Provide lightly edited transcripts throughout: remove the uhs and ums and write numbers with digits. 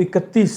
31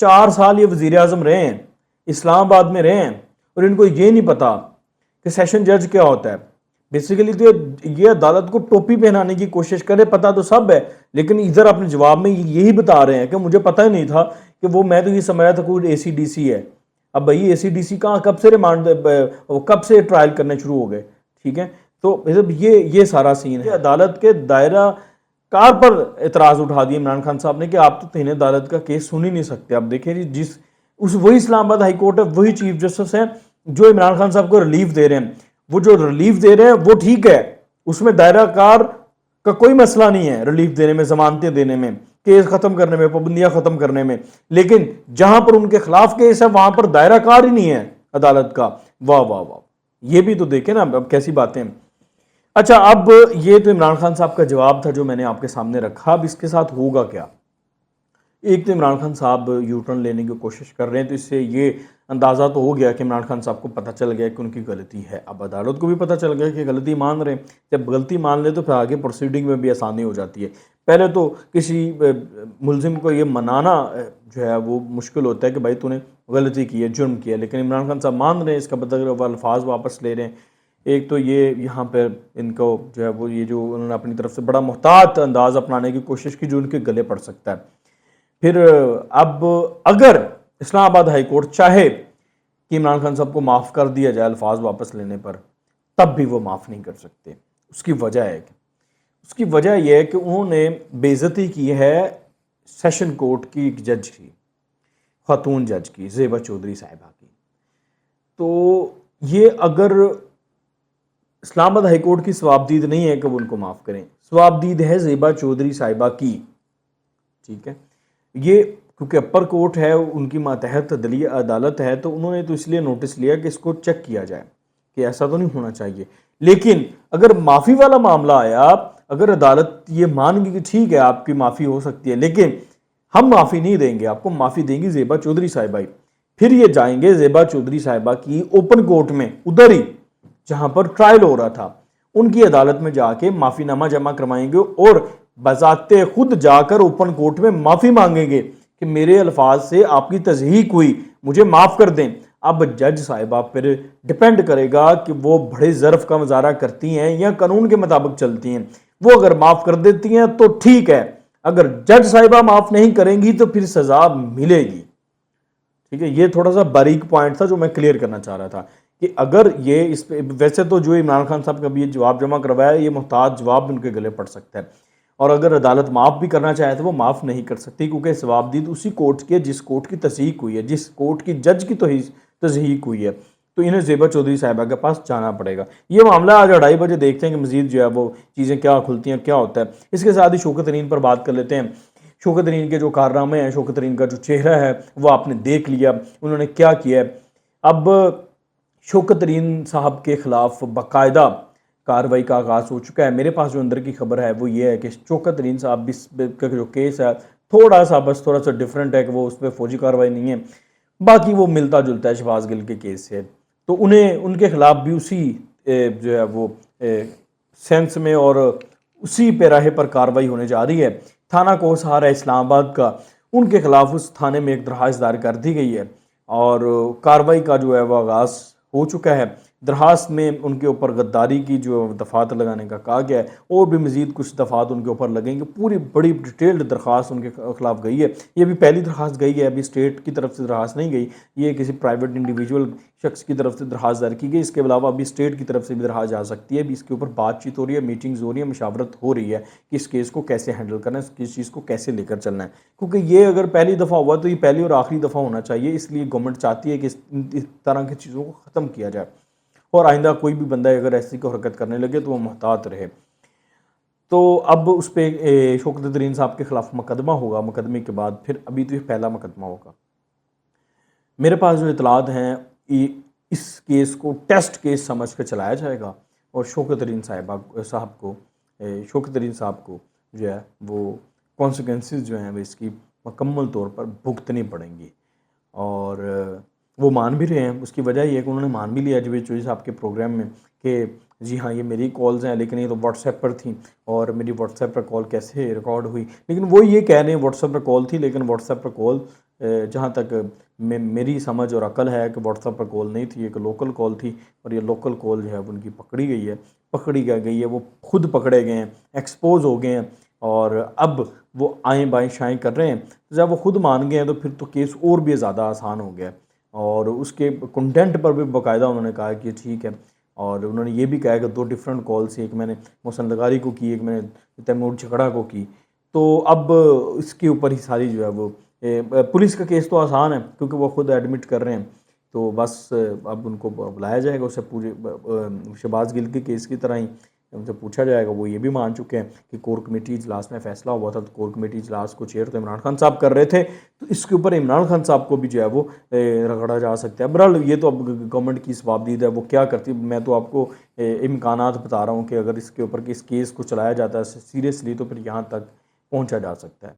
4 سال یہ وزیر اعظم رہے ہیں، اسلام آباد میں رہے ہیں، اور ان کو یہ نہیں پتا کہ سیشن جج کیا ہوتا ہے۔ بیسیکلی تو یہ عدالت کو ٹوپی پہنانے کی کوشش کرے، پتا تو سب ہے، لیکن ادھر اپنے جواب میں یہی بتا رہے ہیں کہ مجھے پتہ ہی نہیں تھا کہ وہ، میں تو یہ سمجھ رہا تھا کوئی اے سی ڈی سی ہے۔ اب بھائی اے سی ڈی سی کہاں، کب سے ریمانڈ، کب سے ٹرائل کرنے شروع ہو گئے؟ ٹھیک ہے، تو یہ سارا سین ہے۔ عدالت کے دائرہ کار پر اعتراض اٹھا دیا عمران خان صاحب نے کہ آپ تو توہین عدالت کا کیس سن ہی نہیں سکتے۔ اب دیکھیں جی، وہی اسلام آباد ہائی کورٹ ہے، وہی چیف جسٹس ہیں جو عمران خان صاحب کو ریلیف دے رہے ہیں۔ وہ جو ریلیف دے رہے ہیں وہ ٹھیک ہے، اس میں دائرہ کار کا کوئی مسئلہ نہیں ہے، ریلیف دینے میں، ضمانتیں دینے میں، کیس ختم کرنے میں، پابندیاں ختم کرنے میں، لیکن جہاں پر ان کے خلاف کیس ہے وہاں پر دائرہ کار ہی نہیں ہے عدالت کا۔ واہ واہ واہ، یہ بھی تو دیکھیں نا اب کیسی باتیں ہیں۔ اچھا، اب یہ تو عمران خان صاحب کا جواب تھا جو میں نے آپ کے سامنے رکھا۔ اب اس کے ساتھ ہوگا کیا؟ ایک تو عمران خان صاحب یو ٹرن لینے کی کوشش کر رہے ہیں، تو اس سے یہ اندازہ تو ہو گیا کہ عمران خان صاحب کو پتہ چل گیا کہ ان کی غلطی ہے۔ اب عدالت کو بھی پتہ چل گیا کہ غلطی مان رہے ہیں، جب غلطی مان لے تو پھر آگے پروسیڈنگ میں بھی آسانی ہو جاتی ہے۔ پہلے تو کسی ملزم کو یہ منانا جو ہے وہ مشکل ہوتا ہے کہ بھائی تو نے غلطی کی ہے، جرم کیا ہے، لیکن عمران خان صاحب مان رہے ہیں، اس کا بدلے وہ الفاظ واپس لے رہے ہیں۔ ایک تو یہ یہاں پہ ان کو جو ہے وہ یہ جو انہوں نے اپنی طرف سے بڑا محتاط انداز اپنانے کی کوشش کی جو ان کے گلے پڑ سکتا ہے۔ پھر اب اگر اسلام آباد ہائی کورٹ چاہے کہ عمران خان صاحب کو معاف کر دیا جائے الفاظ واپس لینے پر، تب بھی وہ معاف نہیں کر سکتے۔ اس کی وجہ یہ ہے کہ انہوں نے بے عزتی کی ہے سیشن کورٹ کی ایک جج کی، خاتون جج کی، زیبا چودھری صاحبہ کی۔ تو یہ اگر اسلام آباد ہائی کورٹ کی ثوابدید نہیں ہے کہ وہ ان کو معاف کریں، ثوابدید ہے زیبا چودھری صاحبہ کی، ٹھیک ہے۔ یہ کیونکہ اپر کورٹ ہے، ان کی ماتحت عدلیہ عدالت ہے، تو انہوں نے تو اس لیے نوٹس لیا کہ اس کو چیک کیا جائے کہ ایسا تو نہیں ہونا چاہیے۔ لیکن اگر معافی والا معاملہ آیا، اگر عدالت یہ مان گی کہ ٹھیک ہے آپ کی معافی ہو سکتی ہے، لیکن ہم معافی نہیں دیں گے، آپ کو معافی دیں گی زیبا چودھری صاحبہ ہی، پھر یہ جائیں گے زیبا چودھری صاحبہ کی اوپن کورٹ میں، ادھر ہی جہاں پر ٹرائل ہو رہا تھا، ان کی عدالت میں جا کے معافی نامہ جمع کروائیں گے اور بذات خود جا کر اوپن کورٹ میں معافی مانگیں گے کہ میرے الفاظ سے آپ کی تضحیق ہوئی، مجھے معاف کر دیں۔ اب جج صاحبہ پھر ڈیپینڈ کرے گا کہ وہ بڑے ظرف کا مظاہرہ کرتی ہیں یا قانون کے مطابق چلتی ہیں۔ وہ اگر معاف کر دیتی ہیں تو ٹھیک ہے، اگر جج صاحبہ معاف نہیں کریں گی تو پھر سزا ملے گی۔ ٹھیک ہے، یہ تھوڑا سا باریک پوائنٹ تھا جو میں کلیئر کرنا چاہ رہا تھا کہ اگر یہ اس پہ، ویسے تو جو عمران خان صاحب کا بھی یہ جواب جمع کروایا ہے، یہ محتاط جواب ان کے گلے پڑ سکتا ہے، اور اگر عدالت معاف بھی کرنا چاہے تو وہ معاف نہیں کر سکتی، کیونکہ ثوابدید اسی کورٹ کی ہے جس کورٹ کی تصحیق ہوئی ہے، جس کورٹ کی جج کی تصحیق ہوئی ہے، تو انہیں زیبا چودھری صاحبہ کے پاس جانا پڑے گا۔ یہ معاملہ آج 2:30 بجے دیکھتے ہیں کہ مزید جو ہے وہ چیزیں کیا کھلتی ہیں، کیا ہوتا ہے۔ اس کے ساتھ ہی شوکت ترین پر بات کر لیتے ہیں۔ شوکت ترین کے جو کارنامے ہیں، شوکت ترین کا جو چہرہ ہے وہ آپ نے دیکھ لیا، انہوں نے کیا کیا ہے۔ اب شوکت ترین صاحب کے خلاف باقاعدہ کارروائی کا آغاز ہو چکا ہے۔ میرے پاس جو اندر کی خبر ہے وہ یہ ہے کہ شوکت ترین صاحب کا جو کیس ہے تھوڑا سا ڈیفرنٹ ہے کہ وہ اس پہ فوجی کارروائی نہیں ہے، باقی وہ ملتا جلتا ہے شہباز گل کے کیس سے، تو انہیں ان کے خلاف بھی اسی جو ہے وہ سینس میں اور اسی پیراہے پر کارروائی ہونے جا رہی ہے۔ تھانہ کوسہار ہے اسلام آباد کا، ان کے خلاف اس تھانے میں ایک درخواست دائر کر دی گئی ہے اور کارروائی کا جو ہے وہ آغاز ہو چکا ہے۔ درخواست میں ان کے اوپر غداری کی جو دفعات لگانے کا کہا گیا ہے، اور بھی مزید کچھ دفعات ان کے اوپر لگیں گے۔ پوری بڑی ڈیٹیلڈ درخواست ان کے خلاف گئی ہے۔ یہ بھی پہلی درخواست گئی ہے، ابھی اسٹیٹ کی طرف سے درخواست نہیں گئی، یہ کسی پرائیویٹ انڈیویجول شخص کی طرف سے درخواست دائر کی گئی۔ اس کے علاوہ ابھی اسٹیٹ کی طرف سے بھی درخواست جا سکتی ہے، ابھی اس کے اوپر بات چیت ہو رہی ہے، میٹنگز ہو رہی ہیں، مشاورت ہو رہی ہے کہ اس کیس کو کیسے ہینڈل کرنا ہے، کس چیز کو کیسے لے کر چلنا ہے، کیونکہ یہ اگر پہلی دفعہ ہوا تو یہ پہلی اور آخری دفعہ ہونا چاہیے، اس لیے گورنمنٹ چاہتی ہے کہ اس طرح کی چیزوں کو ختم کیا جائے، اور آئندہ کوئی بھی بندہ اگر ایسی کو حرکت کرنے لگے تو وہ محتاط رہے۔ تو اب اس پہ شوکت ترین صاحب کے خلاف مقدمہ ہوگا، مقدمے کے بعد پھر ابھی تو یہ پہلا مقدمہ ہوگا۔ میرے پاس جو اطلاعات ہیں اس کیس کو ٹیسٹ کیس سمجھ کے چلایا جائے گا، اور شوکت ترین صاحب کو جو ہے وہ کانسیکوینسز جو ہیں وہ اس کی مکمل طور پر بھگتنی پڑیں گی، اور وہ مان بھی رہے ہیں۔ اس کی وجہ یہ ہے کہ انہوں نے مان بھی لیا جاوید چودھری صاحب کے پروگرام میں کہ جی ہاں یہ میری کالز ہیں، لیکن یہ تو واٹس ایپ پر تھیں، اور میری واٹس ایپ پر کال کیسے ریکارڈ ہوئی، لیکن وہ یہ کہہ رہے ہیں واٹس ایپ پر کال تھی، لیکن واٹس ایپ پر کال جہاں تک میری سمجھ اور عقل ہے کہ واٹس ایپ پر کال نہیں تھی، ایک لوکل کال تھی، اور یہ لوکل کال جو ہے ان کی پکڑی گئی ہے، وہ خود پکڑے گئے ہیں، ایکسپوز ہو گئے ہیں، اور اب وہ آئیں بائیں شائیں کر رہے ہیں۔ جب وہ خود مان گئے ہیں تو پھر تو کیس اور بھی زیادہ آسان ہو گیا، اور اس کے کنٹینٹ پر بھی باقاعدہ انہوں نے کہا کہ ٹھیک ہے، اور انہوں نے یہ بھی کہا کہ 2 ڈیفرنٹ کالس، ایک میں نے محسن لغاری کو کی، ایک میں نے تیمور چھکڑا کو کی۔ تو اب اس کے اوپر ہی ساری جو ہے وہ پولیس کا کیس تو آسان ہے کیونکہ وہ خود ایڈمٹ کر رہے ہیں، تو بس اب ان کو بلایا جائے گا، اسے پورے شہباز گل کے کیس کی طرح ہی ان سے پوچھا جائے گا۔ وہ یہ بھی مان چکے ہیں کہ کور کمیٹی اجلاس میں فیصلہ ہوا تھا، تو کور کمیٹی اجلاس کو چیئر تو عمران خان صاحب کر رہے تھے، تو اس کے اوپر عمران خان صاحب کو بھی جو ہے وہ رگڑا جا سکتا ہے۔ بہرحال یہ تو اب گورنمنٹ کی ثوابدید ہے، وہ کیا کرتی ہے۔ میں تو آپ کو امکانات بتا رہا ہوں کہ اگر اس کے اوپر اس کیس کو چلایا جاتا ہے سیریسلی تو پھر یہاں تک پہنچا جا سکتا ہے۔